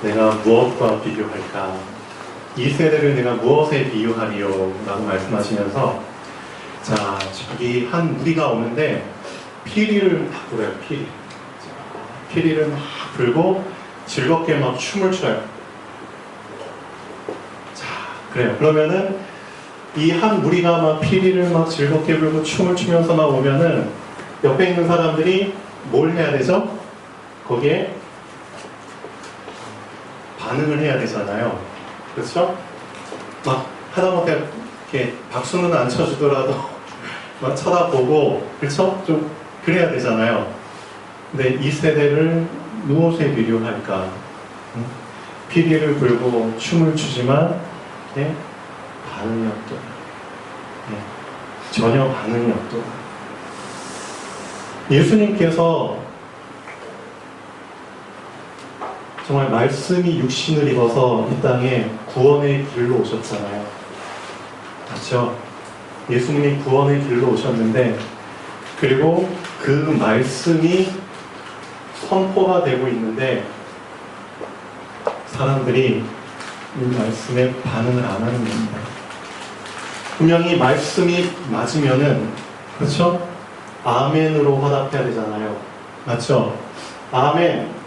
내가 무엇과 비교할까? 이 세대를 내가 무엇에 비유하리요? 라고 말씀하시면서, 자, 저기 한 무리가 오는데 피리를 막 불어요. 피리를 막 불고 즐겁게 막 춤을 춰요. 자, 그래요. 그러면은 이 한 무리가 막 피리를 막 즐겁게 불고 춤을 추면서 막 오면은 옆에 있는 사람들이 뭘 해야 되죠? 거기에 반응을 해야 되잖아요. 그렇죠? 막 하다못해 이렇게 박수는 안 쳐주더라도 막 쳐다보고, 그렇죠? 좀 그래야 되잖아요. 근데 이 세대를 무엇에 비교할까? 피리를 불고 춤을 추지만 반응이 없더라. 전혀 반응이 없더라. 예수님께서 정말 말씀이 육신을 입어서 이 땅에 구원의 길로 오셨잖아요. 그렇죠? 예수님이 구원의 길로 오셨는데, 그리고 그 말씀이 선포가 되고 있는데 사람들이 이 말씀에 반응을 안 하는 겁니다. 분명히 말씀이 맞으면은, 그렇죠? 아멘으로 화답해야 되잖아요. 맞죠? 아멘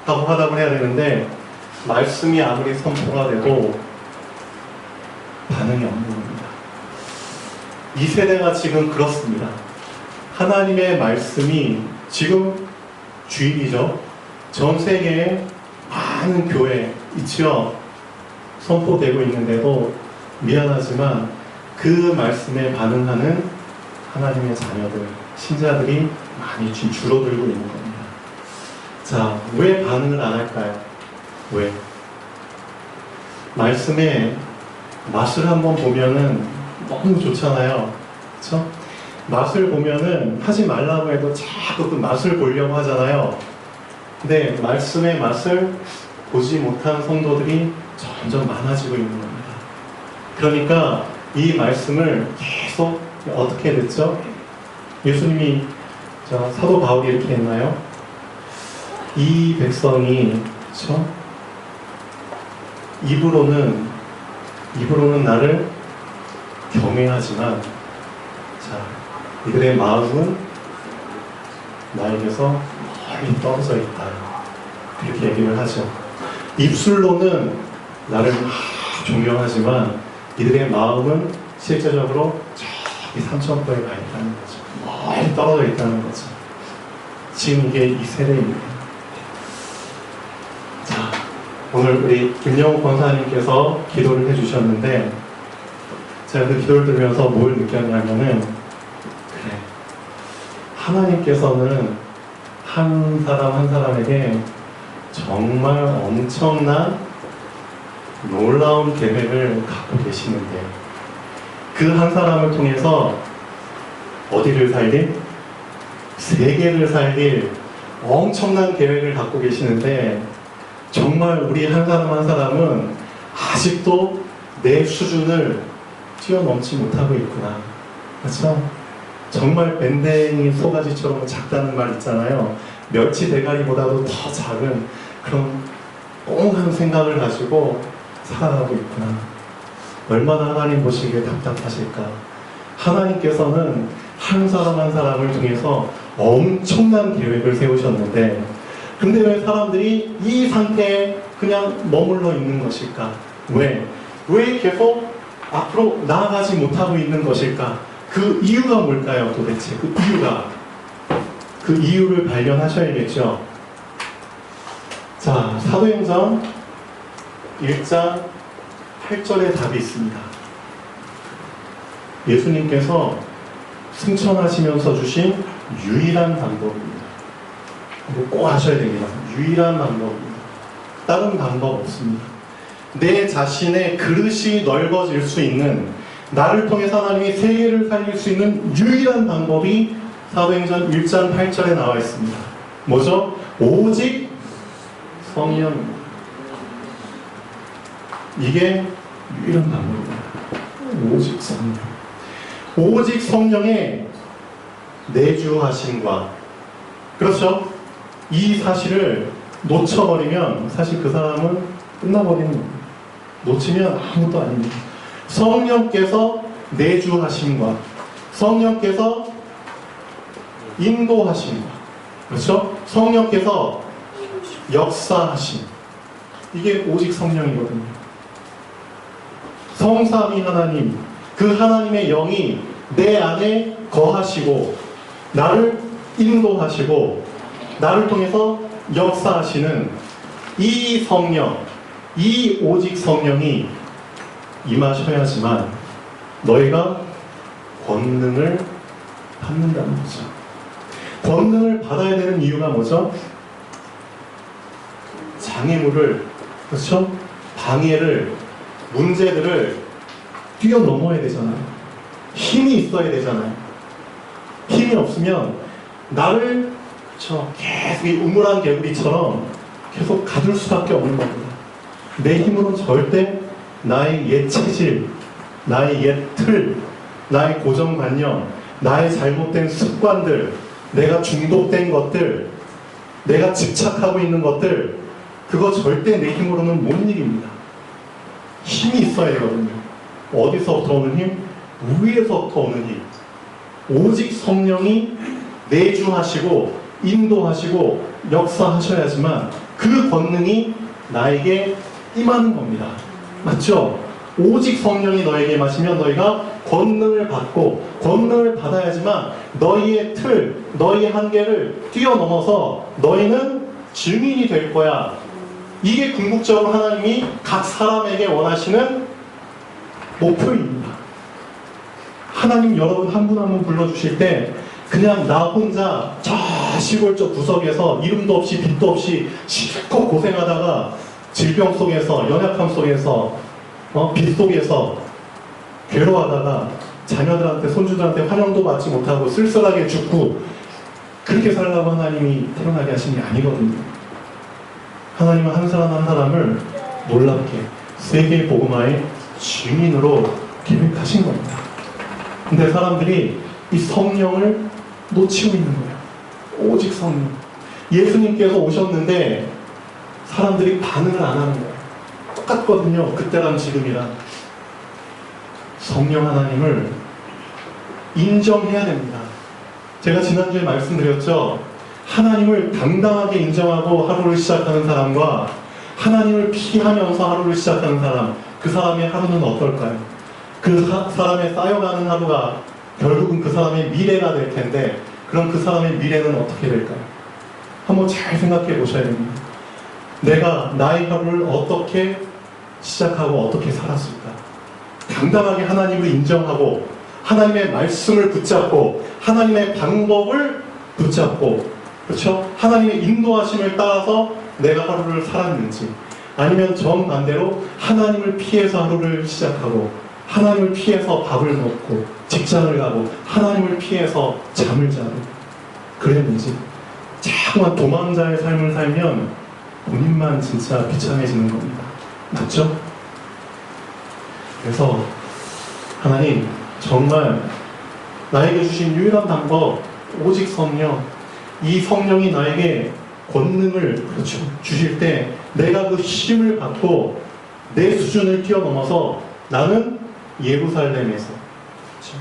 하고 화답을 해야 되는데 말씀이 아무리 선포가 돼도 반응이 없는 겁니다. 이 세대가 지금 그렇습니다. 하나님의 말씀이 지금 주일이죠. 전 세계에 많은 교회 있죠. 선포되고 있는데도 미안하지만 그 말씀에 반응하는 하나님의 자녀들, 신자들이 많이 지금 줄어들고 있는 겁니다. 자, 왜 반응을 안 할까요? 왜? 말씀의 맛을 한번 보면은 너무 좋잖아요. 그렇죠? 맛을 보면은 하지 말라고 해도 자꾸 그 맛을 보려고 하잖아요. 근데 말씀의 맛을 보지 못한 성도들이 점점 많아지고 있는 겁니다. 그러니까 이 말씀을 계속 어떻게 됐죠? 예수님이 사도 바울이 이렇게 했나요? 이 백성이 그렇죠? 입으로는 나를 경외하지만 이들의 마음은 나에게서 멀리 떨어져 있다. 이렇게 얘기를 하죠. 입술로는 나를 존경하지만 이들의 마음은 실제적으로 저기 삼천포에 가 있다는 거죠. 멀리 떨어져 있다는 거죠. 지금 이게 이 세대입니다. 자, 오늘 우리 김영욱 권사님께서 기도를 해주셨는데 제가 그 기도를 들으면서 뭘 느꼈냐면은, 그래, 하나님께서는 한 사람 한 사람에게 정말 엄청난 놀라운 계획을 갖고 계시는데 그 한 사람을 통해서 어디를 살릴? 세계를 살릴 엄청난 계획을 갖고 계시는데 정말 우리 한 사람 한 사람은 아직도 내 수준을 뛰어넘지 못하고 있구나. 그렇죠? 정말 밴댕이 소가지처럼 작다는 말 있잖아요. 멸치 대가리보다도 더 작은 그런 꽁한 생각을 가지고 살아가고 있구나. 얼마나 하나님 보시기에 답답하실까. 하나님께서는 한 사람 한 사람을 통해서 엄청난 계획을 세우셨는데 근데 왜 사람들이 이 상태에 그냥 머물러 있는 것일까? 왜 계속 앞으로 나아가지 못하고 있는 것일까? 그 이유가 뭘까요? 도대체 그 이유를 발견하셔야겠죠. 자, 사도행전 1장 8절에 답이 있습니다. 예수님께서 승천하시면서 주신 유일한 방법입니다. 이거 꼭 아셔야 됩니다. 유일한 방법입니다. 다른 방법 없습니다. 내 자신의 그릇이 넓어질 수 있는, 나를 통해서 하나님이 세계를 살릴 수 있는 유일한 방법이 사도행전 1장 8절에 나와 있습니다. 뭐죠? 오직 성령입니다. 이게 유일한 방법입니다. 오직 성령. 오직 성령의 내주하심과, 그렇죠? 이 사실을 놓쳐버리면 사실 그 사람은 끝나버리는 겁니다. 놓치면 아무것도 아닙니다. 성령께서 내주하심과 성령께서 인도하심과, 그렇죠? 성령께서 역사하심, 이게 오직 성령이거든요. 성삼위 하나님, 그 하나님의 영이 내 안에 거하시고 나를 인도하시고 나를 통해서 역사하시는 이 성령, 이 오직 성령이 임하셔야지만 너희가 권능을 받는다는 거죠. 권능을 받아야 되는 이유가 뭐죠? 장애물을, 그렇죠? 방해를, 문제들을 뛰어넘어야 되잖아요. 힘이 있어야 되잖아요. 힘이 없으면 나를, 그렇죠, 계속 이 우물한 개구리처럼 계속 가둘 수밖에 없는 겁니다. 내 힘으로는 절대 나의 옛 체질, 나의 옛 틀, 나의 고정관념, 나의 잘못된 습관들, 내가 중독된 것들, 내가 집착하고 있는 것들, 그거 절대 내 힘으로는 못 이깁니다. 힘이 있어야 되거든요. 어디서부터 오는 힘? 위에서부터 오는 힘. 오직 성령이 내주하시고 인도하시고 역사하셔야지만 그 권능이 나에게 임하는 겁니다. 맞죠? 오직 성령이 너에게 임하시면 너희가 권능을 받고 권능을 받아야지만 너희의 틀, 너희의 한계를 뛰어넘어서 너희는 증인이 될 거야. 이게 궁극적으로 하나님이 각 사람에게 원하시는 목표입니다. 하나님 여러분 한 분 한 분 불러주실 때 그냥 나 혼자 저 시골적 구석에서 이름도 없이 빛도 없이 실컷 고생하다가 질병 속에서, 연약함 속에서, 빚 속에서 괴로워하다가 자녀들한테, 손주들한테 환영도 받지 못하고 쓸쓸하게 죽고 그렇게 살라고 하나님이 태어나게 하신 게 아니거든요. 하나님은 한 사람 한 사람을 놀랍게 세계의 복음화의 증인으로 계획하신 겁니다. 근데 사람들이 이 성령을 놓치고 있는 거예요. 오직 성령. 예수님께서 오셨는데 사람들이 반응을 안 하는 거예요. 똑같거든요. 그때랑 지금이랑. 성령 하나님을 인정해야 됩니다. 제가 지난주에 말씀드렸죠. 하나님을 당당하게 인정하고 하루를 시작하는 사람과 하나님을 피하면서 하루를 시작하는 사람, 그 사람의 하루는 어떨까요? 그 사람의 쌓여가는 하루가 결국은 그 사람의 미래가 될 텐데, 그럼 그 사람의 미래는 어떻게 될까요? 한번 잘 생각해 보셔야 됩니다. 내가 나의 하루를 어떻게 시작하고 어떻게 살았을까? 당당하게 하나님을 인정하고 하나님의 말씀을 붙잡고 하나님의 방법을 붙잡고, 그렇죠? 하나님의 인도하심을 따라서 내가 하루를 살았는지, 아니면 정반대로 하나님을 피해서 하루를 시작하고 하나님을 피해서 밥을 먹고 직장을 가고 하나님을 피해서 잠을 자고 그랬는지. 자꾸만 도망자의 삶을 살면 본인만 진짜 비참해지는 겁니다. 맞죠? 그래서 하나님, 정말 나에게 주신 유일한 방법, 오직 성령, 이 성령이 나에게 권능을, 그렇죠, 주실 때 내가 그 힘을 받고 내 수준을 뛰어넘어서 나는 예루살렘에서, 그렇죠,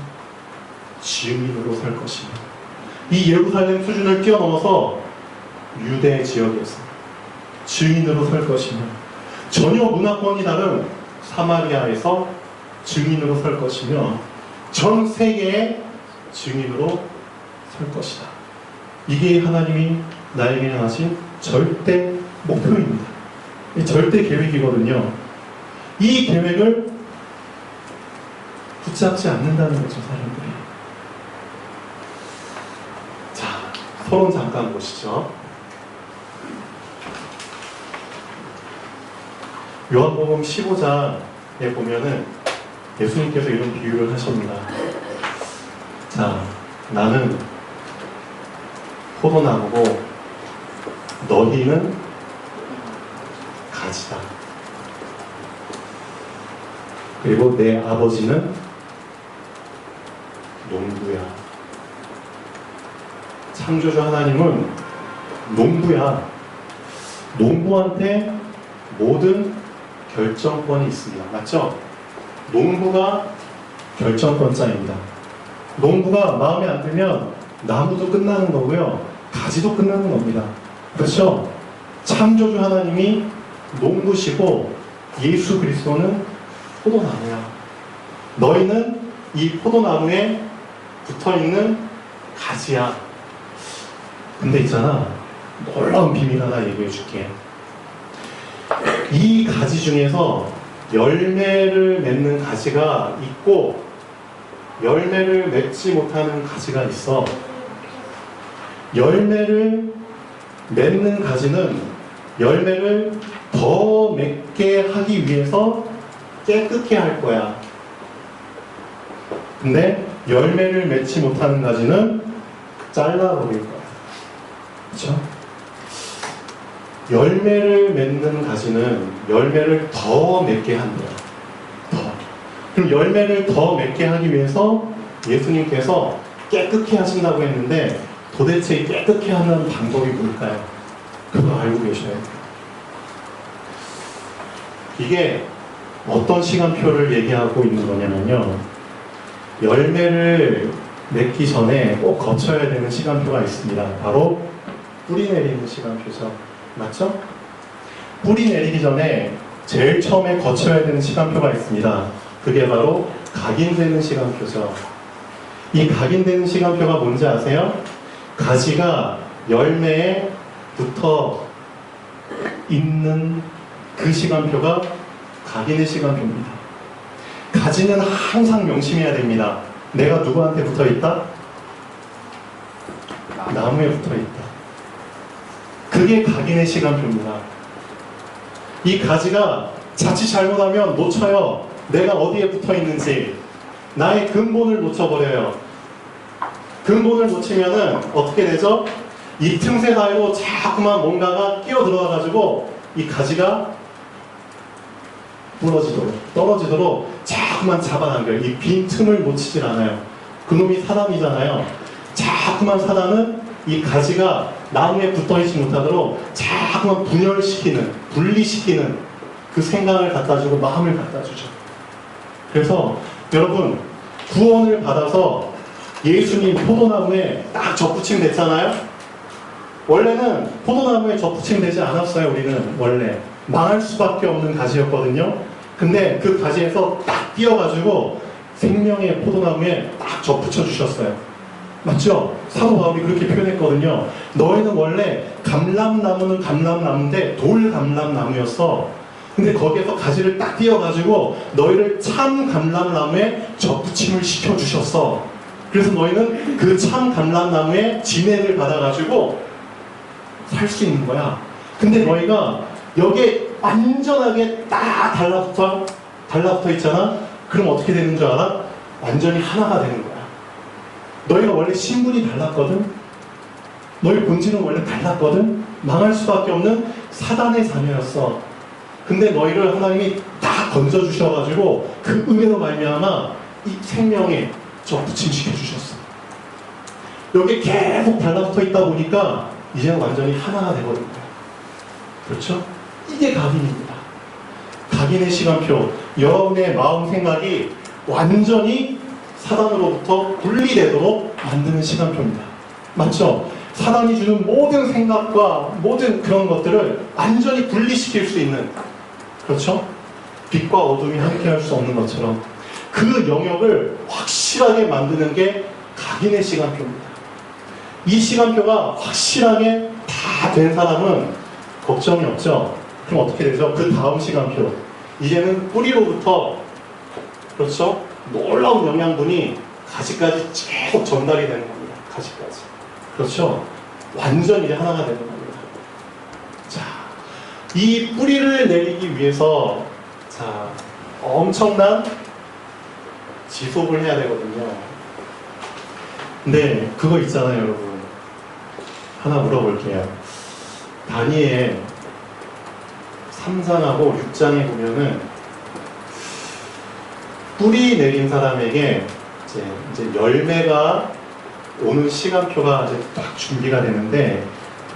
증인으로 살 것이며, 이 예루살렘 수준을 뛰어넘어서 유대 지역에서 증인으로 살 것이며, 전혀 문화권이 다른 사마리아에서 증인으로 살 것이며, 전 세계의 증인으로 살 것이다. 이게 하나님이 나에게 하신 절대 목표입니다. 절대 계획이거든요. 이 계획을 붙잡지 않는다는 거죠, 사람들이. 자, 서론 잠깐 보시죠. 요한복음 15장에 보면은 예수님께서 이런 비유를 하십니다. 자, 나는 포도나무고 너희는 가지다. 그리고 내 아버지는 농부야. 창조주 하나님은 농부야. 농부한테 모든 결정권이 있습니다. 맞죠? 농부가 결정권자입니다. 농부가 마음에 안 들면 나무도 끝나는 거고요. 가지도 끝나는 겁니다. 그렇죠? 창조주 하나님이 농부시고 예수 그리스도는 포도나무야. 너희는 이 포도나무에 붙어있는 가지야. 근데 있잖아, 놀라운 비밀 하나 얘기해 줄게. 이 가지 중에서 열매를 맺는 가지가 있고 열매를 맺지 못하는 가지가 있어. 열매를 맺는 가지는 열매를 더 맺게 하기 위해서 깨끗게 할 거야. 근데 열매를 맺지 못하는 가지는 잘라버릴 거야. 그렇죠? 열매를 맺는 가지는 열매를 더 맺게 한대요. 더. 그럼 열매를 더 맺게 하기 위해서 예수님께서 깨끗게 하신다고 했는데 도대체 이 깨끗게 하는 방법이 뭘까요? 그거 알고 계셔야 돼요. 이게 어떤 시간표를 얘기하고 있는 거냐면요. 열매를 맺기 전에 꼭 거쳐야 되는 시간표가 있습니다. 바로 뿌리 내리는 시간표죠. 맞죠? 뿌리 내리기 전에 제일 처음에 거쳐야 되는 시간표가 있습니다. 그게 바로 각인되는 시간표죠. 이 각인되는 시간표가 뭔지 아세요? 가지가 열매에 붙어 있는 그 시간표가 각인의 시간표입니다. 가지는 항상 명심해야 됩니다. 내가 누구한테 붙어 있다? 나무에 붙어 있다. 그게 각인의 시간표입니다. 이 가지가 자칫 잘못하면 놓쳐요. 내가 어디에 붙어 있는지. 나의 근본을 놓쳐버려요. 근본을 놓치면은 어떻게 되죠? 이 틈새 사이로 자꾸만 뭔가가 끼어 들어와가지고 이 가지가 부러지도록, 떨어지도록 자꾸만 잡아당겨요. 이 빈 틈을 놓치질 않아요. 그놈이 사단이잖아요. 자꾸만 사단은 이 가지가 나무에 붙어있지 못하도록 자꾸만 분열시키는, 분리시키는 그 생각을 갖다주고 마음을 갖다주죠. 그래서 여러분, 구원을 받아서 예수님 포도나무에 딱 접붙임 됐잖아요? 원래는 포도나무에 접붙임 되지 않았어요. 우리는 원래 망할 수밖에 없는 가지였거든요. 근데 그 가지에서 딱 띄어가지고 생명의 포도나무에 딱 접붙여 주셨어요. 맞죠? 사도 바울이 그렇게 표현했거든요. 너희는 원래 감람나무는 감람나무인데 돌감람나무였어. 근데 거기에서 가지를 딱 띄어가지고 너희를 참 감람나무에 접붙임을 시켜주셨어. 그래서 너희는 그 참 감람나무에 진액을 받아가지고 살 수 있는 거야. 근데 너희가 여기에 완전하게 딱 달라붙어 있잖아? 그럼 어떻게 되는 줄 알아? 완전히 하나가 되는 거야. 너희가 원래 신분이 달랐거든? 너희 본질은 원래 달랐거든? 망할 수밖에 없는 사단의 자녀였어. 근데 너희를 하나님이 다 건져주셔가지고 그 은혜로 말미암아 이 생명에 접붙임시켜 주셨어. 여기 계속 달라붙어 있다 보니까 이제는 완전히 하나가 되버린 거야. 그렇죠? 이게 각인입니다. 각인의 시간표. 여러분의 마음 생각이 완전히 사단으로부터 분리되도록 만드는 시간표입니다. 맞죠? 사단이 주는 모든 생각과 모든 그런 것들을 완전히 분리시킬 수 있는, 그렇죠? 빛과 어둠이 함께 할 수 없는 것처럼 그 영역을 확실하게 만드는 게 각인의 시간표입니다. 이 시간표가 확실하게 다 된 사람은 걱정이 없죠? 그럼 어떻게 되죠? 그 다음 시간표. 이제는 뿌리로부터, 그렇죠? 놀라운 영양분이 가지까지 계속 전달이 되는 겁니다. 가지까지. 그렇죠? 완전 이제 하나가 되는 겁니다. 자, 이 뿌리를 내리기 위해서, 자, 엄청난 지속을 해야 되거든요. 근데 그거 있잖아요, 여러분. 하나 물어볼게요. 다니엘 3장하고 6장에 보면은 뿌리 내린 사람에게 이제 열매가 오는 시간표가 이제 딱 준비가 되는데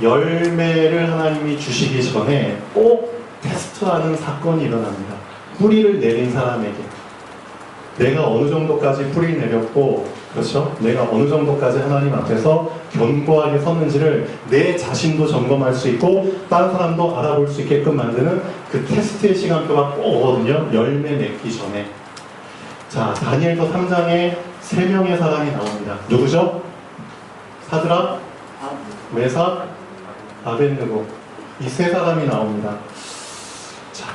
열매를 하나님이 주시기 전에 꼭 테스트하는 사건이 일어납니다. 뿌리를 내린 사람에게. 내가 어느 정도까지 뿌리를 내렸고, 그렇죠? 내가 어느 정도까지 하나님 앞에서 견고하게 섰는지를 내 자신도 점검할 수 있고 다른 사람도 알아볼 수 있게끔 만드는 그 테스트의 시간표가 꼭 오거든요. 열매 맺기 전에. 자, 다니엘서 3장에 3명의 사람이 나옵니다. 누구죠? 사드락, 메삭, 아벳느고. 이 3사람이 나옵니다. 자,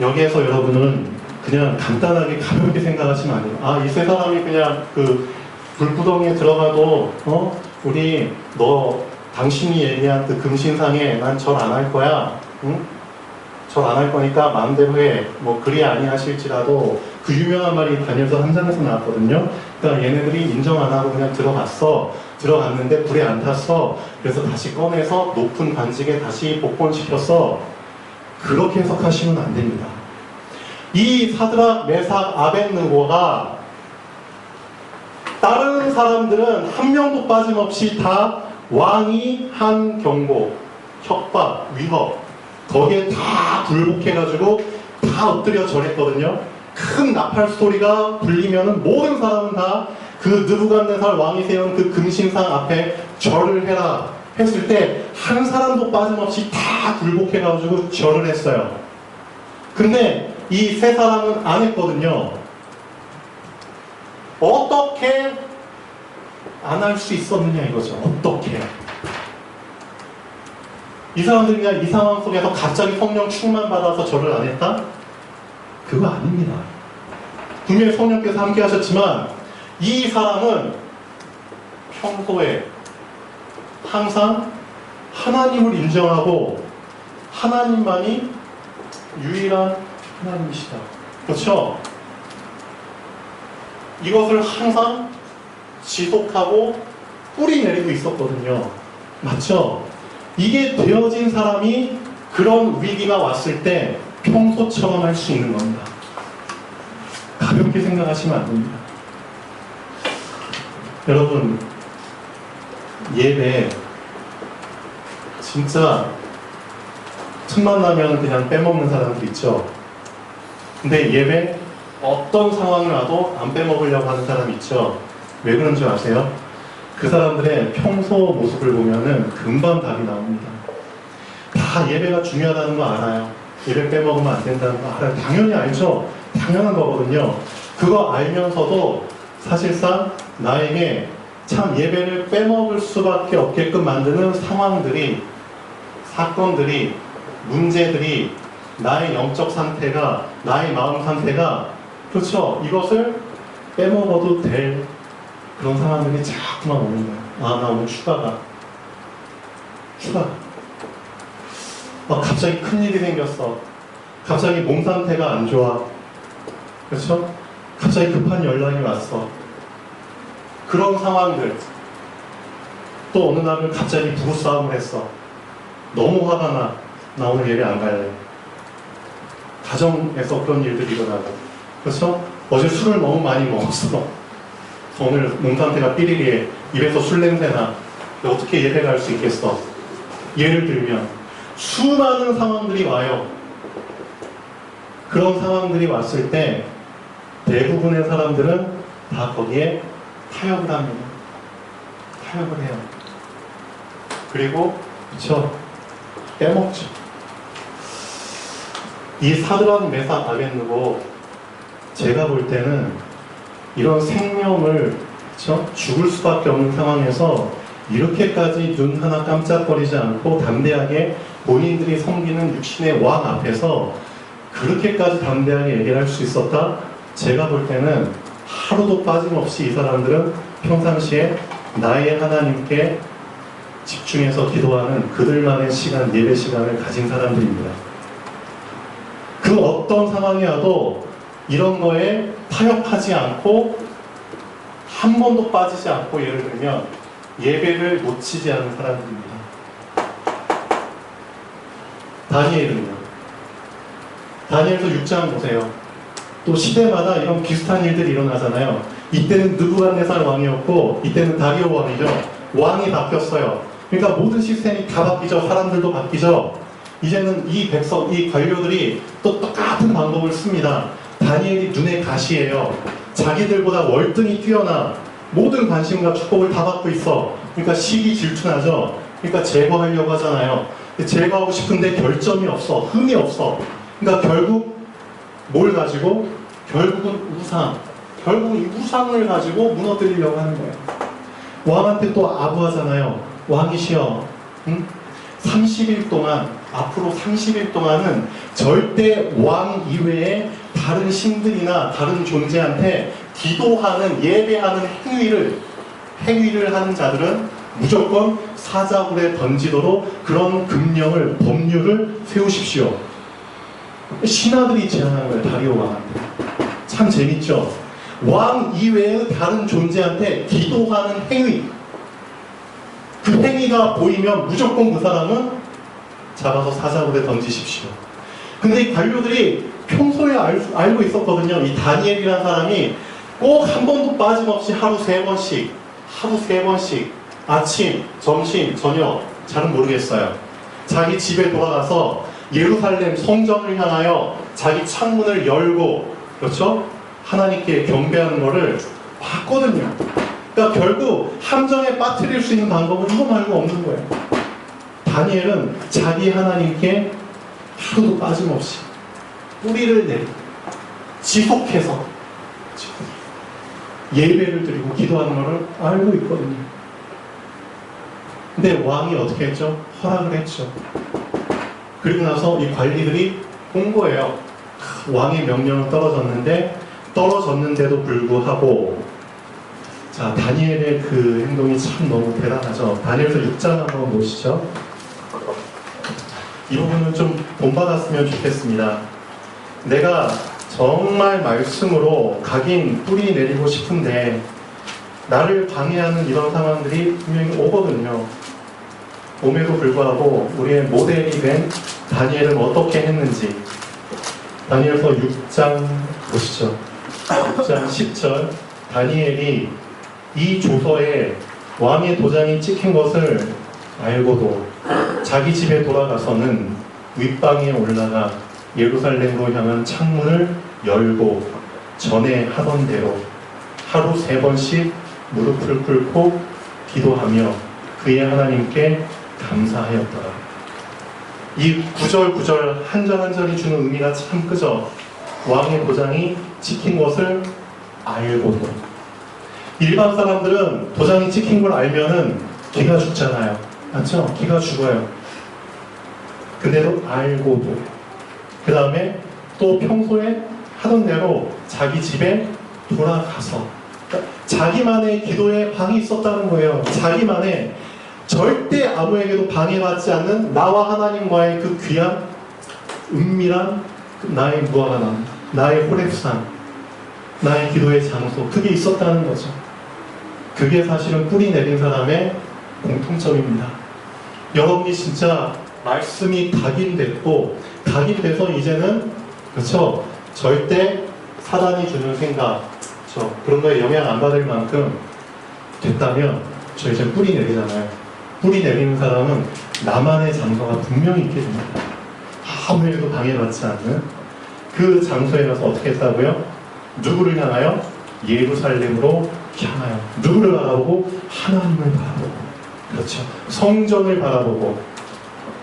여기에서 여러분은 그냥 간단하게 가볍게 생각하시면 안 돼요. 아, 이 3사람이 그냥 그 불구덩이에 들어가도 우리 당신이 얘기한 그 금신상에 난 절 안 할 거야. 응? 절 안 할 거니까 마음대로 해. 뭐 그리 아니하실지라도 그 유명한 말이 다니엘서 3장에서 나왔거든요. 그러니까 얘네들이 인정 안 하고 그냥 들어갔어. 들어갔는데 불에 안 탔어. 그래서 다시 꺼내서 높은 관직에 다시 복권시켰어. 그렇게 해석하시면 안 됩니다. 이 사드락, 메삭, 아벳느고가 다른 사람들은 한 명도 빠짐없이 다 왕이 한 경고, 협박, 위협 거기에 다 굴복해가지고 다 엎드려 절했거든요. 큰 나팔 소리가 불리면은 모든 사람은 다 그 느부갓네살 왕이 세운 그 금신상 앞에 절을 해라 했을 때 한 사람도 빠짐없이 다 굴복해가지고 절을 했어요. 근데 이 3사람은 안 했거든요. 어떻게 안 할 수 있었느냐 이거죠. 어떻게? 이 사람들이 그냥 이 상황 속에서 갑자기 성령 충만 받아서 절을 안 했다? 그거 아닙니다. 분명히 성령께서 함께 하셨지만 이 사람은 평소에 항상 하나님을 인정하고 하나님만이 유일한 하나님이시다. 그렇죠? 이것을 항상 지속하고 뿌리 내리고 있었거든요. 맞죠? 이게 되어진 사람이 그런 위기가 왔을 때 평소처럼 할 수 있는 겁니다. 가볍게 생각하시면 안 됩니다. 여러분, 예배 진짜 틈만 나면 그냥 빼먹는 사람들 있죠. 근데 예배 어떤 상황을 와도 안 빼먹으려고 하는 사람 있죠. 왜 그런 줄 아세요? 그 사람들의 평소 모습을 보면은 금방 답이 나옵니다. 다 예배가 중요하다는 거 알아요. 예배 빼먹으면 안 된다는 거 알아요. 당연히 알죠. 당연한 거거든요. 그거 알면서도 사실상 나에게 참 예배를 빼먹을 수밖에 없게끔 만드는 상황들이, 사건들이, 문제들이, 나의 영적 상태가, 나의 마음 상태가, 그렇죠. 이것을 빼먹어도 될 그런 상황들이 자꾸만 오는 거예요. 아, 나 오늘 휴가. 갑자기 큰일이 생겼어. 갑자기 몸 상태가 안 좋아. 그렇죠? 갑자기 급한 연락이 왔어. 그런 상황들. 또 어느 날은 갑자기 부부싸움을 했어. 너무 화가 나. 나 오늘 예배 안 갈래. 가정에서 그런 일들이 일어나고. 그렇죠? 어제 술을 너무 많이 먹었어. 오늘 몸 상태가 삐리리해. 입에서 술 냄새나. 어떻게 예배 갈 수 있겠어? 예를 들면 수많은 상황들이 와요. 그런 상황들이 왔을 때 대부분의 사람들은 다 거기에 타협을 합니다. 타협을 해요. 그리고 그쵸? 빼먹죠. 이 사드락, 메삭, 아벳느고 제가 볼 때는 이런 생명을 그쵸? 죽을 수밖에 없는 상황에서 이렇게까지 눈 하나 깜짝거리지 않고 담대하게 본인들이 섬기는 육신의 왕 앞에서 그렇게까지 담대하게 얘기를 할 수 있었다? 제가 볼 때는 하루도 빠짐없이 이 사람들은 평상시에 나의 하나님께 집중해서 기도하는 그들만의 시간, 예배 시간을 가진 사람들입니다. 그 어떤 상황이 와도 이런 거에 타협하지 않고 한 번도 빠지지 않고, 예를 들면 예배를 놓치지 않은 사람들입니다. 다니엘은요. 다니엘서 6장 보세요. 또 시대마다 이런 비슷한 일들이 일어나잖아요. 이때는 느부갓네살 왕이었고 이때는 다리오 왕이죠. 왕이 바뀌었어요. 그러니까 모든 시스템이 다 바뀌죠. 사람들도 바뀌죠. 이제는 이 백성, 이 관료들이 또 똑같은 방법을 씁니다. 다니엘이 눈에 가시예요. 자기들보다 월등히 뛰어나 모든 관심과 축복을 다 받고 있어. 그러니까 시기 질투나죠. 그러니까 제거하려고 하잖아요. 제거하고 싶은데 결점이 없어. 흠이 없어. 그러니까 결국 뭘 가지고? 결국은 우상. 결국은 이 우상을 가지고 무너뜨리려고 하는 거예요. 왕한테 또 아부하잖아요. 왕이시여, 응? 30일 동안, 앞으로 30일 동안은 절대 왕 이외에 다른 신들이나 다른 존재한테 기도하는, 예배하는 행위를 하는 자들은 무조건 사자굴에 던지도록 그런 금령을, 법률을 세우십시오. 신하들이 제안한 거예요, 다리오 왕한테. 참 재밌죠? 왕 이외의 다른 존재한테 기도하는 행위. 그 행위가 보이면 무조건 그 사람은 잡아서 사자굴에 던지십시오. 근데 이 관료들이 평소에 알고 있었거든요. 이 다니엘이라는 사람이 꼭 한 번도 빠짐없이 하루 세 번씩 아침, 점심, 저녁, 잘은 모르겠어요. 자기 집에 돌아가서 예루살렘 성전을 향하여 자기 창문을 열고, 그렇죠? 하나님께 경배하는 것을 봤거든요. 그러니까 결국 함정에 빠뜨릴 수 있는 방법은 이거 말고 없는 거예요. 다니엘은 자기 하나님께 하루도 빠짐없이 뿌리를 내리고 지속해서 예배를 드리고 기도하는 것을 알고 있거든요. 근데 왕이 어떻게 했죠? 허락을 했죠. 그리고 나서 이 관리들이 본 거예요. 왕의 명령은 떨어졌는데도 불구하고, 자, 다니엘의 그 행동이 참 너무 대단하죠. 다니엘서 6장 한번 보시죠. 이 부분은 좀 본받았으면 좋겠습니다. 내가 정말 말씀으로 각인 뿌리 내리고 싶은데 나를 방해하는 이런 상황들이 분명히 오거든요. 옴에도 불구하고 우리의 모델이 된 다니엘은 어떻게 했는지, 다니엘서 6장 보시죠. 6장 10절. 다니엘이 이 조서에 왕의 도장이 찍힌 것을 알고도 자기 집에 돌아가서는 윗방에 올라가 예루살렘으로 향한 창문을 열고 전에 하던 대로 하루 3번씩 무릎을 꿇고 기도하며 그의 하나님께 감사하였더라. 이 구절 한 절 한 절이 주는 의미가 참 크죠. 왕의 도장이 찍힌 것을 알고도. 일반 사람들은 도장이 찍힌 걸 알면은 기가 죽잖아요. 맞죠? 기가 죽어요. 근데도 알고도. 그 다음에 또 평소에 하던 대로 자기 집에 돌아가서, 그러니까 자기만의 기도에 방이 있었다는 거예요. 자기만의, 절대 아무에게도 방해받지 않는 나와 하나님과의 그 귀한 은밀한 나의 무화과나무, 나의 호렙산, 나의 기도의 장소, 그게 있었다는 거죠. 그게 사실은 뿌리 내린 사람의 공통점입니다. 여러분이 진짜 말씀이 각인돼서 이제는, 그렇죠, 절대 사단이 주는 생각, 그렇죠, 그런 거에 영향 안 받을 만큼 됐다면 저 이제 뿌리 내리잖아요. 뿌리 내리는 사람은 나만의 장소가 분명히 있게 됩니다. 아무에게도 방해받지 않는 그 장소에 가서 어떻게 했다고요? 누구를 향하여? 예루살렘으로 향하여. 누구를 바라보고? 하나님을 바라보고. 그렇죠. 성전을 바라보고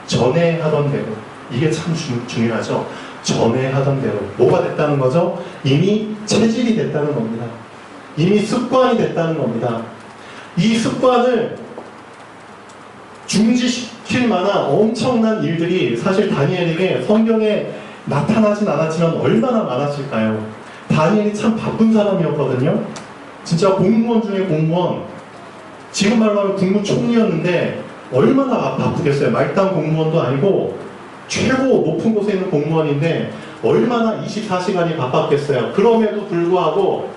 전에 하던 대로. 이게 참 중요하죠. 전에 하던 대로. 뭐가 됐다는 거죠? 이미 체질이 됐다는 겁니다. 이미 습관이 됐다는 겁니다. 이 습관을 중지시킬 만한 엄청난 일들이 사실 다니엘에게 성경에 나타나진 않았지만 얼마나 많았을까요? 다니엘이 참 바쁜 사람이었거든요. 진짜 공무원 중에 공무원, 지금 말로 하면 국무총리였는데 얼마나 바쁘겠어요. 말단 공무원도 아니고 최고 높은 곳에 있는 공무원인데 얼마나 24시간이 바빴겠어요. 그럼에도 불구하고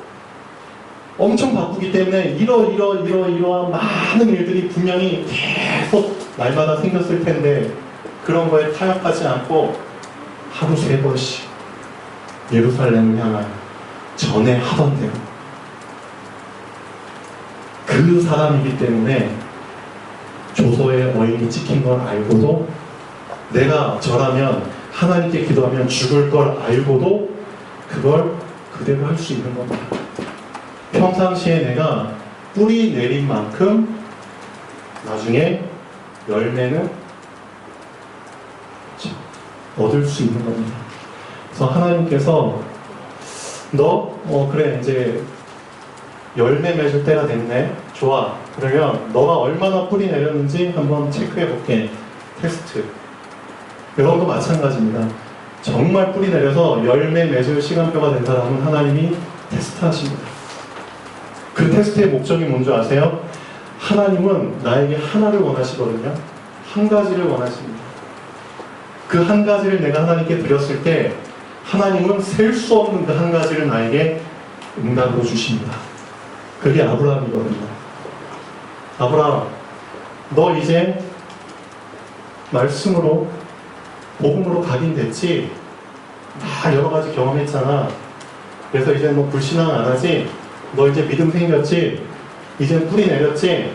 엄청 바쁘기 때문에 이러한 많은 일들이 분명히 계속 날마다 생겼을 텐데 그런 거에 타협하지 않고 하루 3번씩 예루살렘을 향한 전에 하던 대로, 그 사람이기 때문에 조서에 어인이 찍힌 걸 알고도 내가 저라면 하나님께 기도하면 죽을 걸 알고도 그걸 그대로 할 수 있는 겁니다. 평상시에 내가 뿌리 내린 만큼 나중에 열매는 얻을 수 있는 겁니다. 그래서 하나님께서 그래 이제 열매 맺을 때가 됐네. 좋아. 그러면 너가 얼마나 뿌리 내렸는지 한번 체크해 볼게. 테스트. 여러분도 마찬가지입니다. 정말 뿌리 내려서 열매 맺을 시간표가 된 사람은 하나님이 테스트하십니다. 그 테스트의 목적이 뭔지 아세요? 하나님은 나에게 하나를 원하시거든요. 한 가지를 원하십니다. 그 한 가지를 내가 하나님께 드렸을 때 하나님은 셀 수 없는 그 한 가지를 나에게 응답으로 주십니다. 그게 아브라함이거든요. 아브라함, 너 이제 말씀으로 복음으로 각인됐지? 다 여러 가지 경험했잖아. 그래서 이제 너 불신앙 안 하지? 너 이제 믿음 생겼지? 이제 뿌리 내렸지?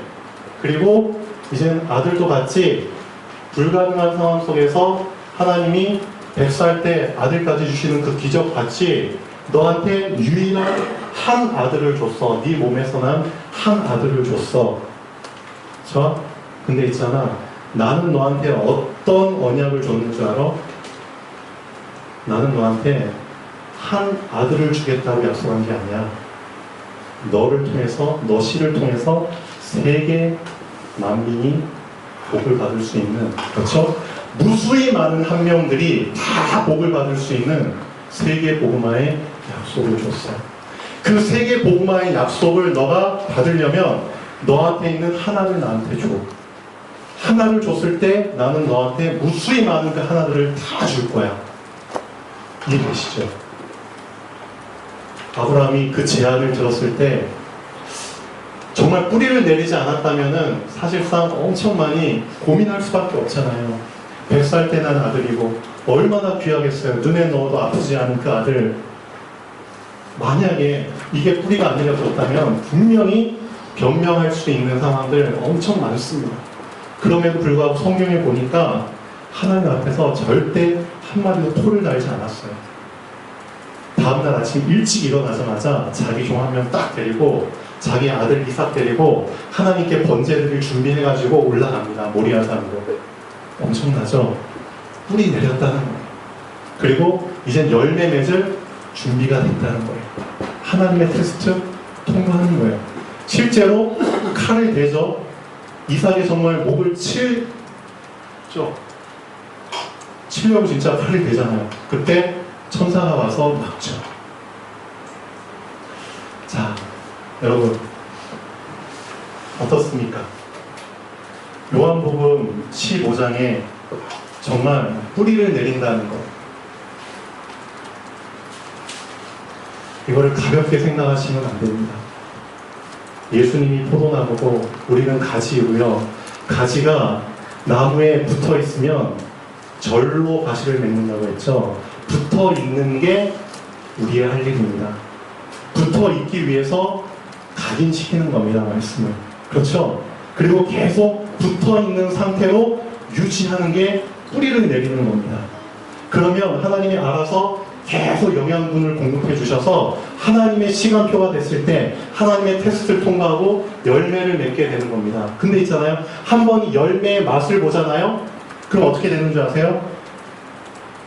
그리고 이제 아들도 갖지? 불가능한 상황 속에서 하나님이 100살 때 아들까지 주시는 그 기적 봤지? 너한테 유일한 한 아들을 줬어. 네 몸에서 난 한 아들을 줬어. 근데 있잖아. 나는 너한테 어떤 언약을 줬는 줄 알아? 나는 너한테 한 아들을 주겠다고 약속한 게 아니야. 너를 통해서, 너 씨를 통해서 세계 만민이 복을 받을 수 있는, 그렇죠? 무수히 많은 학명들이 다 복을 받을 수 있는 세계 복음화의 약속을 줬어. 그 세계 복음화의 약속을 너가 받으려면 너한테 있는 하나를 나한테 줘. 하나를 줬을 때 나는 너한테 무수히 많은 그 하나들을 다 줄 거야. 이해되시죠? 아브라함이 그 제안을 들었을 때 정말 뿌리를 내리지 않았다면은 사실상 엄청 많이 고민할 수밖에 없잖아요. 100살 때 난 아들이고 얼마나 귀하겠어요. 눈에 넣어도 아프지 않은 그 아들. 만약에 이게 뿌리가 안 내려졌다면 분명히 변명할 수 있는 상황들 엄청 많습니다. 그럼에도 불구하고 성경에 보니까 하나님 앞에서 절대 한마디도 토를 달지 않았어요. 다음날 아침 일찍 일어나자마자 자기 종 한 명 딱 데리고 자기 아들 이삭 데리고 하나님께 번제를 준비해가지고 올라갑니다. 모리아 산으로. 엄청나죠? 뿌리 내렸다는 거예요. 그리고 이젠 열매 맺을 준비가 됐다는 거예요. 하나님의 테스트 통과하는 거예요. 실제로 칼을 대죠. 이삭이 정말 목을 치려고 진짜 칼을 대잖아요. 그때 천사가 와서 막죠. 자, 여러분 어떻습니까? 요한복음 15장에 정말 뿌리를 내린다는 것, 이거를 가볍게 생각하시면 안 됩니다. 예수님이 포도나무고 우리는 가지이고요. 가지가 나무에 붙어 있으면 절로 가시를 맺는다고 했죠. 붙어 있는 게 우리의 할 일입니다. 붙어 있기 위해서 각인시키는 겁니다. 말씀을. 그렇죠? 그리고 계속 붙어 있는 상태로 유지하는 게 뿌리를 내리는 겁니다. 그러면 하나님이 알아서 계속 영양분을 공급해 주셔서 하나님의 시간표가 됐을 때 하나님의 테스트를 통과하고 열매를 맺게 되는 겁니다. 근데 있잖아요. 한 번 열매의 맛을 보잖아요. 그럼 어떻게 되는 줄 아세요?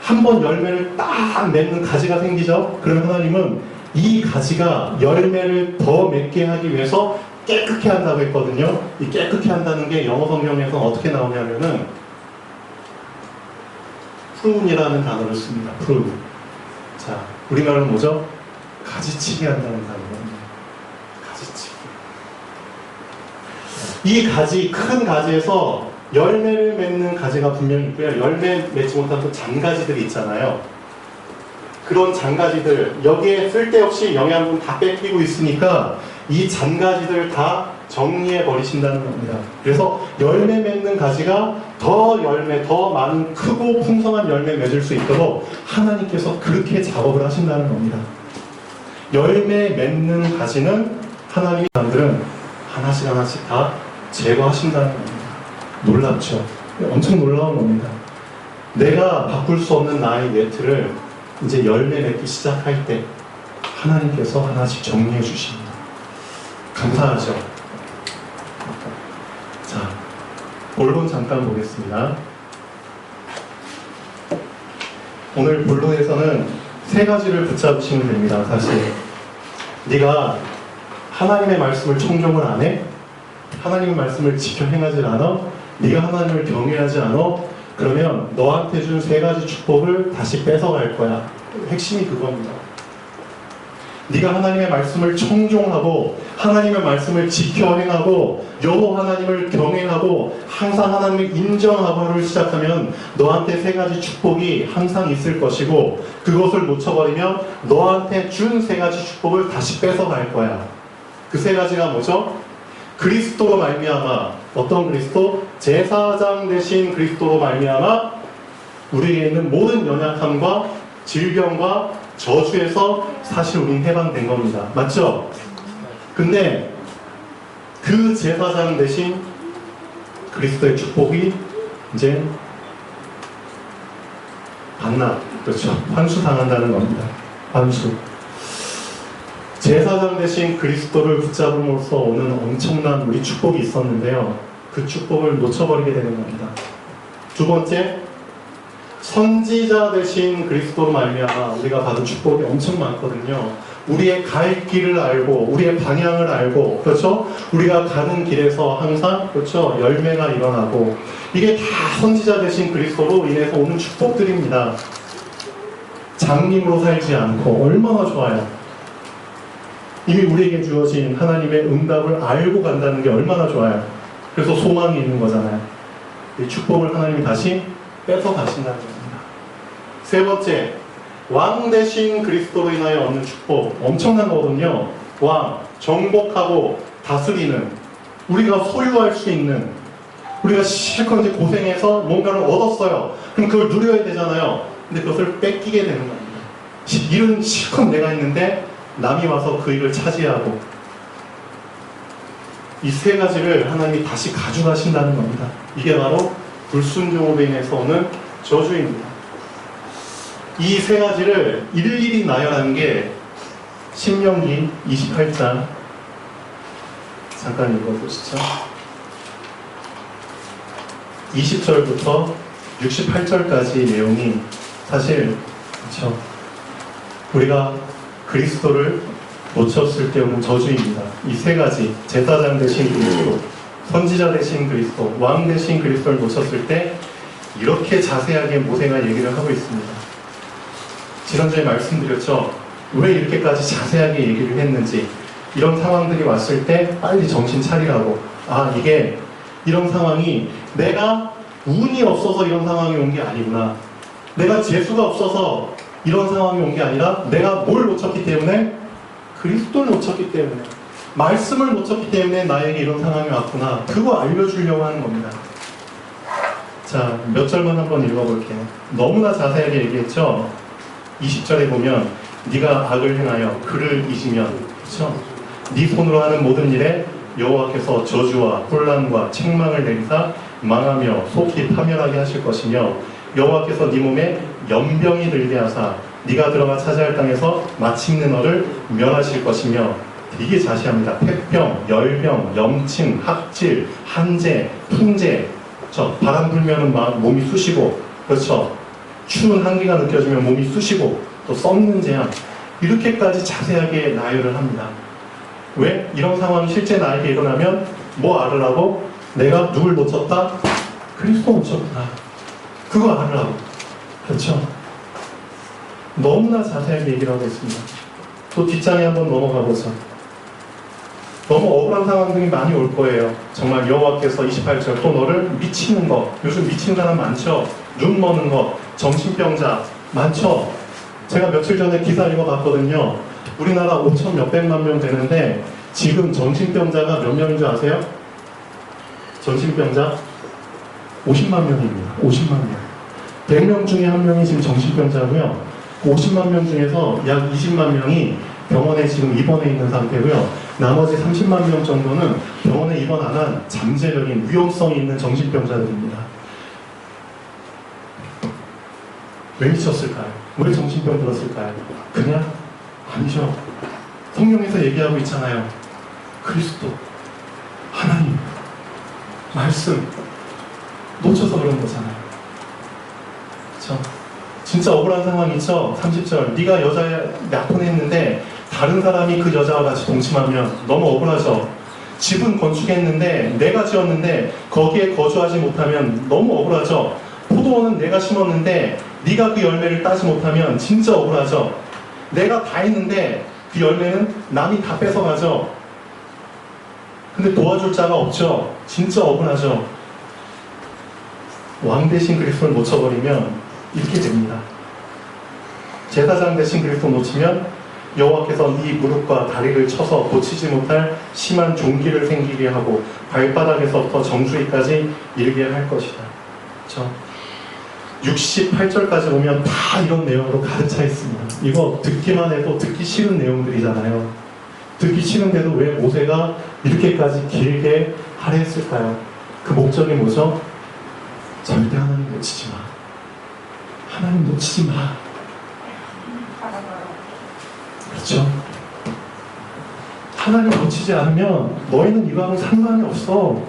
한 번 열매를 딱 맺는 가지가 생기죠. 그럼 하나님은 이 가지가 열매를 더 맺게 하기 위해서 깨끗게 한다고 했거든요. 이 깨끗게 한다는 게 영어 성경에서 어떻게 나오냐면은 프룬이라는 단어를 씁니다. 프룬. 자, 우리말은 뭐죠? 가지치기 한다는 단어거든요. 가지치기. 이 가지, 큰 가지에서 열매를 맺는 가지가 분명히 있고요. 열매 맺지 못한 또 잔가지들이 있잖아요. 그런 잔가지들, 여기에 쓸데없이 영양분 다 뺏기고 있으니까 이 잔가지들 다 정리해 버리신다는 겁니다. 그래서 열매 맺는 가지가 더 많은 크고 풍성한 열매 맺을 수 있도록 하나님께서 그렇게 작업을 하신다는 겁니다. 열매 맺는 가지는 하나님의 사람들은 하나씩 하나씩 다 제거하신다는 겁니다. 놀랍죠. 엄청 놀라운 겁니다. 내가 바꿀 수 없는 나의 예틀을 이제 열매 맺기 시작할 때 하나님께서 하나씩 정리해 주십니다. 감사하죠. 자, 본론 잠깐 보겠습니다. 오늘 본론에서는 세 가지를 붙잡으시면 됩니다. 사실 네가 하나님의 말씀을 청종을 안 해? 하나님의 말씀을 지켜 행하지 않아? 네가 하나님을 경외하지 않아? 그러면 너한테 준 세 가지 축복을 다시 뺏어갈 거야. 핵심이 그겁니다. 네가 하나님의 말씀을 청종하고 하나님의 말씀을 지켜 행하고 여호와 하나님을 경외하고 항상 하나님을 인정하고를 시작하면 너한테 세 가지 축복이 항상 있을 것이고, 그것을 놓쳐버리면 너한테 준 세 가지 축복을 다시 뺏어갈 거야. 그 세 가지가 뭐죠? 그리스도로 말미암아, 어떤 그리스도? 제사장 되신 그리스도로 말미암아 우리에게 있는 모든 연약함과 질병과 저주에서 사실 우린 해방된 겁니다. 맞죠? 근데 그 제사장 대신 그리스도의 축복이 이제 반납, 그렇죠? 환수당한다는 겁니다. 환수. 제사장 대신 그리스도를 붙잡음으로써 오는 엄청난 우리 축복이 있었는데요. 그 축복을 놓쳐버리게 되는 겁니다. 두 번째, 선지자 대신 그리스도로 말미암아 우리가 받은 축복이 엄청 많거든요. 우리의 갈 길을 알고 우리의 방향을 알고, 그렇죠? 우리가 가는 길에서 항상, 그렇죠? 열매가 일어나고, 이게 다 선지자 대신 그리스도로 인해서 오는 축복들입니다. 장님으로 살지 않고 얼마나 좋아요. 이미 우리에게 주어진 하나님의 응답을 알고 간다는 게 얼마나 좋아요. 그래서 소망이 있는 거잖아요. 이 축복을 하나님이 다시 뺏어 가신다는 겁니다. 세 번째, 왕 대신 그리스도로 인하여 얻는 축복. 엄청난 거거든요. 왕, 정복하고 다스리는, 우리가 소유할 수 있는, 우리가 실컷 이제 고생해서 뭔가를 얻었어요. 그럼 그걸 누려야 되잖아요. 근데 그것을 뺏기게 되는 겁니다. 일은 실컷 내가 했는데 남이 와서 그 일을 차지하고, 이 세 가지를 하나님이 다시 가져가신다는 겁니다. 이게 바로 불순종으로 인해서 오는 저주입니다. 이 세 가지를 일일이 나열한 게 신명기 28장 잠깐 읽어보시죠. 20절부터 68절까지 내용이 사실, 그렇죠, 우리가 그리스도를 놓쳤을 때 오는 저주입니다. 이 세 가지, 제사장 대신 그리스도, 선지자 대신 그리스도, 왕 대신 그리스도를 놓쳤을 때 이렇게 자세하게 모세가 얘기를 하고 있습니다. 지난주에 말씀드렸죠. 왜 이렇게까지 자세하게 얘기를 했는지, 이런 상황들이 왔을 때 빨리 정신 차리라고. 아, 이게 이런 상황이 내가 운이 없어서 이런 상황이 온 게 아니구나. 내가 재수가 없어서 이런 상황이 온 게 아니라 내가 뭘 놓쳤기 때문에? 그리스도를 놓쳤기 때문에, 말씀을 놓쳤기 때문에 나에게 이런 상황이 왔구나. 그거 알려주려고 하는 겁니다. 자, 몇 절만 한번 읽어볼게요. 너무나 자세하게 얘기했죠. 20절에 보면 네가 악을 행하여 그를 잊으면, 그렇죠? 네 손으로 하는 모든 일에 여호와께서 저주와 혼란과 책망을 내리사 망하며 속히 파멸하게 하실 것이며, 여호와께서 네 몸에 연병이 들게 하사 네가 들어가 차지할 땅에서 마침내 너를 멸하실 것이며, 되게 자세합니다. 폐병, 열병, 염증, 학질, 한재, 풍재, 그렇죠? 바람 불면은 막 몸이 쑤시고, 그렇죠? 추운 한기가 느껴지면 몸이 쑤시고, 또 썩는 재앙, 이렇게까지 자세하게 나열을 합니다. 왜? 이런 상황이 실제 나에게 일어나면 뭐 알으라고? 내가 누굴 놓쳤다? 그리스도 놓쳤구나. 그거 알으라고. 그렇죠? 너무나 자세하게 얘기를 하고 있습니다. 또 뒷장에 한번 넘어가 보죠. 너무 억울한 상황들이 많이 올 거예요. 정말 여호와께서 28절 또 너를 미치는 것, 요즘 미치는 사람 많죠? 눈 머는 것, 정신병자 많죠? 제가 며칠 전에 기사 읽어봤거든요. 우리나라 5천 몇백만 명 되는데 지금 정신병자가 몇 명인 줄 아세요? 정신병자 50만 명입니다. 50만 명. 100명 중에 한 명이 지금 정신병자고요. 50만 명 중에서 약 20만 명이 병원에 지금 입원해 있는 상태고요. 나머지 30만 명 정도는 병원에 병원에 입원 안 한 잠재적인 위험성이 있는 정신병자들입니다. 왜 미쳤을까요? 왜 정신병 들었을까요? 그냥? 아니죠. 성경에서 얘기하고 있잖아요. 그리스도, 하나님, 말씀 놓쳐서 그런 거잖아요. 그렇죠? 진짜 억울한 상황 있죠? 30절 네가 여자에 약혼했는데 다른 사람이 그 여자와 같이 동침하면 너무 억울하죠? 집은 건축했는데 내가 지었는데 거기에 거주하지 못하면 너무 억울하죠? 포도원은 내가 심었는데 네가 그 열매를 따지 못하면 진짜 억울하죠? 내가 다 했는데 그 열매는 남이 다 뺏어가죠? 근데 도와줄 자가 없죠? 진짜 억울하죠? 왕 대신 그리스도를 놓쳐버리면 이렇게 됩니다. 제사장 대신 그리스도 놓치면 여호와께서 네 무릎과 다리를 쳐서 고치지 못할 심한 종기를 생기게 하고 발바닥에서부터 정수리까지 이르게 할 것이다. 그렇죠? 68절까지 보면 다 이런 내용으로 가득 차 있습니다. 이거 듣기만 해도 듣기 싫은 내용들이잖아요. 듣기 싫은데도 왜 모세가 이렇게까지 길게 하려 했을까요? 그 목적이 뭐죠? 절대 하나님 놓치지 마. 하나님 놓치지 마. 그렇죠? 하나님 놓치지 않으면 너희는 이거하고 상관이 없어.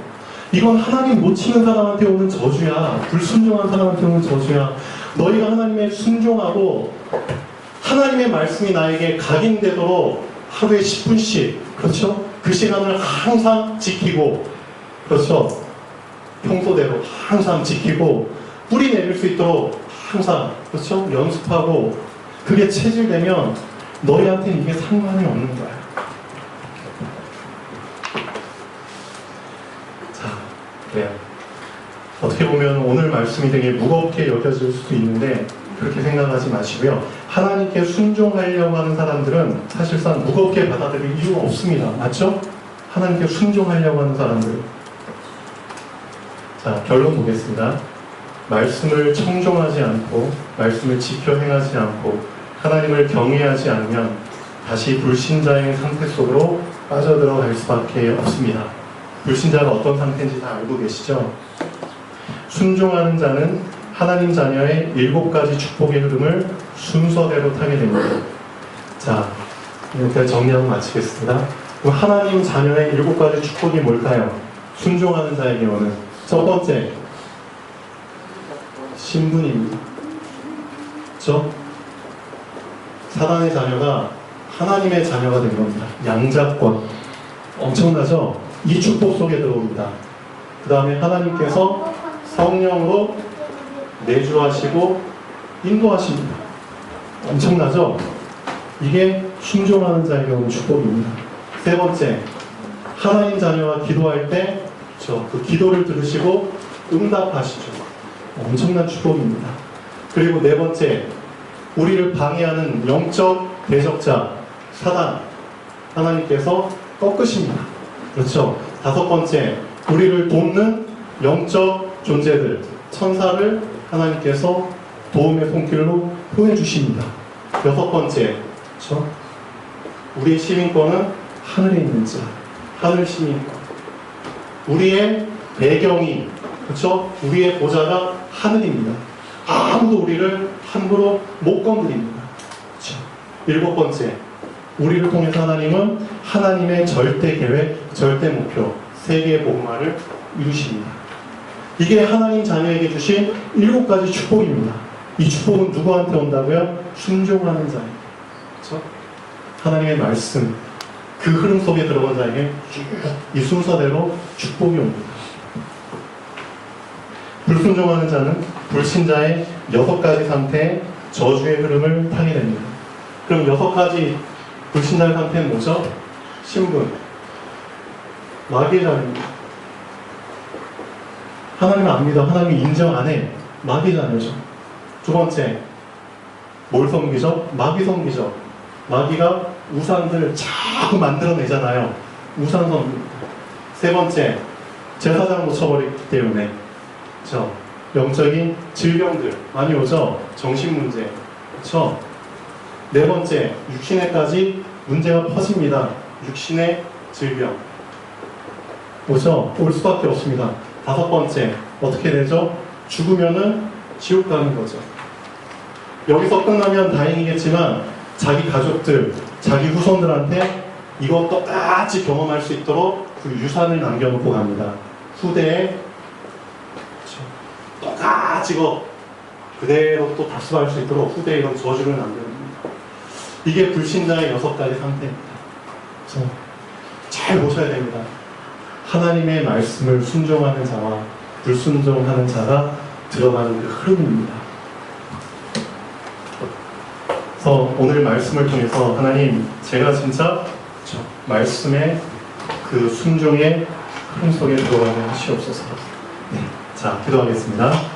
이건 하나님 놓치는 사람한테 오는 저주야. 불순종한 사람한테 오는 저주야. 너희가 하나님의 순종하고 하나님의 말씀이 나에게 각인되도록 하루에 10분씩, 그렇죠? 그 시간을 항상 지키고, 그렇죠? 평소대로 항상 지키고 뿌리 내릴 수 있도록 항상, 그렇죠? 연습하고 그게 체질되면 너희한테는 이게 상관이 없는 거야. 자, 그래요. 어떻게 보면 오늘 말씀이 되게 무겁게 여겨질 수도 있는데 그렇게 생각하지 마시고요. 하나님께 순종하려고 하는 사람들은 사실상 무겁게 받아들일 이유가 없습니다. 맞죠? 하나님께 순종하려고 하는 사람들. 자, 결론 보겠습니다. 말씀을 청종하지 않고 말씀을 지켜 행하지 않고 하나님을 경외하지 않으면 다시 불신자의 상태 속으로 빠져들어갈 수밖에 없습니다. 불신자가 어떤 상태인지 다 알고 계시죠? 순종하는 자는 하나님 자녀의 7가지 축복의 흐름을 순서대로 타게 됩니다. 자, 이렇게 정리하고 마치겠습니다. 그럼 하나님 자녀의 7가지 축복이 뭘까요? 순종하는 자에게 오는 첫 번째, 신분입니다. 그렇죠? 사단의 자녀가 하나님의 자녀가 된 겁니다. 양자권. 엄청나죠? 이 축복 속에 들어옵니다. 그 다음에 하나님께서 성령으로 내주하시고 인도하십니다. 엄청나죠? 이게 순종하는 자에게 오는 축복입니다. 세 번째, 하나님 자녀가 기도할 때 그 기도를 들으시고 응답하시죠. 엄청난 축복입니다. 그리고 네 번째, 우리를 방해하는 영적 대적자 사단 하나님께서 꺾으십니다. 그렇죠? 다섯 번째, 우리를 돕는 영적 존재들 천사를 하나님께서 도움의 손길로 보내주십니다. 여섯 번째, 그렇죠? 우리의 시민권은 하늘에 있는 자, 하늘 시민권. 우리의 배경이, 그렇죠? 우리의 보좌가 하늘입니다. 아무도 우리를 함부로 못 건드립니다. 그렇죠? 일곱 번째, 우리를 통해서 하나님은 하나님의 절대 계획, 절대 목표, 세계의 복음화를 이루십니다. 이게 하나님 자녀에게 주신 7가지 축복입니다. 이 축복은 누구한테 온다고요? 순종하는 자에게. 그렇죠? 하나님의 말씀, 그 흐름 속에 들어간 자에게 이 순서대로 축복이 옵니다. 불순종하는 자는 불신자의 6가지 상태의 저주의 흐름을 타게 됩니다. 그럼 6가지 불신자의 상태는 뭐죠? 신분, 마귀의 자녀입니다. 하나님을 안 믿어, 하나님을 인정 안 해, 마귀의 자녀죠. 두 번째, 뭘 섬기죠? 마귀 섬기죠. 마귀가 우상들 자꾸 만들어내잖아요. 우상 섬깁니다. 세 번째, 제사장 놓쳐버리기 때문에 그렇죠? 영적인 질병들 많이 오죠? 정신문제. 그렇죠? 네 번째, 육신에까지 문제가 퍼집니다. 육신의 질병. 오죠? 올 수밖에 없습니다. 다섯 번째, 어떻게 되죠? 죽으면은 지옥 가는 거죠. 여기서 끝나면 다행이겠지만 자기 가족들, 자기 후손들한테 이거 똑같이 경험할 수 있도록 그 유산을 남겨놓고 갑니다. 후대에 똑같이 이거 그대로 또 답습할 수 있도록 후대에 이런 저주를 남겨놓습니다. 이게 불신자의 6가지 상태입니다. 그래서 잘 보셔야 됩니다. 하나님의 말씀을 순종하는 자와 불순종하는 자가 들어가는 그 흐름입니다. 그래서 오늘 말씀을 통해서 하나님, 제가 진짜 말씀의 그 순종의 흐름 속에 들어가게 하시옵소서. 네, 자, 기도하겠습니다.